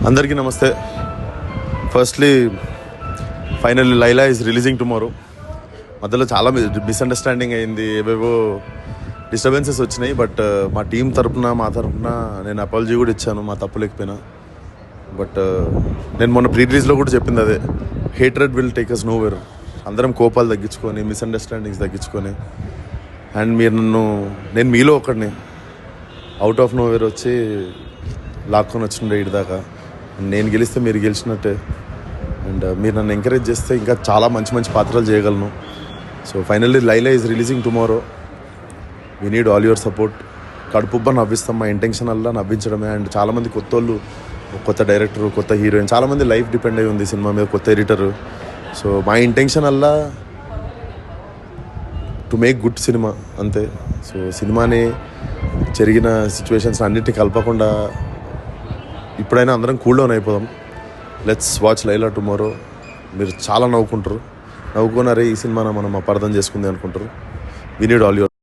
అందరికీ నమస్తే. Firstly finally Laila is releasing tomorrow. మధ్యలో చాలా మిస్అండర్స్టాండింగ్ అయింది, ఏవేవో డిస్టర్బెన్సెస్ వచ్చినాయి. బట్ మా టీం తరపున మా తరపున నేను అపాలజీ కూడా ఇచ్చాను, మా తప్పు లేకపోయినా. బట్ నేను మొన్న ప్రీ రిలీజ్లో కూడా చెప్పింది అదే, hatred will take us nowhere. అందరం కోపాలు తగ్గించుకొని, మిస్అండర్స్టాండింగ్స్ తగ్గించుకొని, అండ్ నేను మీలో ఒకడిని అవుట్ ఆఫ్ నోవేర్ వచ్చి లాక్కొని వచ్చిండే ఇటు దాకా. నేను గెలిస్తే మీరు గెలిచినట్టే, అండ్ మీరు నన్ను ఎంకరేజ్ చేస్తే ఇంకా చాలా మంచి మంచి పాత్రలు చేయగలను. So finally Laila is releasing tomorrow. We need all your support. కడుపుబ్బ నవ్విస్తాం, మా ఇంటెన్షన్ అలా నవ్వించడమే. అండ్ చాలామంది కొత్త వాళ్ళు, కొత్త డైరెక్టర్, కొత్త హీరోయిన్, చాలామంది లైఫ్ డిపెండ్ అయి ఉంది సినిమా మీద, కొత్త ఎడిటర్. సో మా ఇంటెన్షన్ అలా టు మేక్ గుడ్ సినిమా అంతే. సో సినిమాని జరిగిన సిచ్యువేషన్స్ అన్నిటినీ కలపకుండా ఇప్పుడైనా అందరం కూల్ డౌన్ అయిపోదాం. Let's watch Laila tomorrow. మీరు చాలా నవ్వుకుంటారు, నవ్వుకున్నారే ఈ సినిమాను మనం అపార్థం చేసుకుంది అనుకుంటారు. We need all your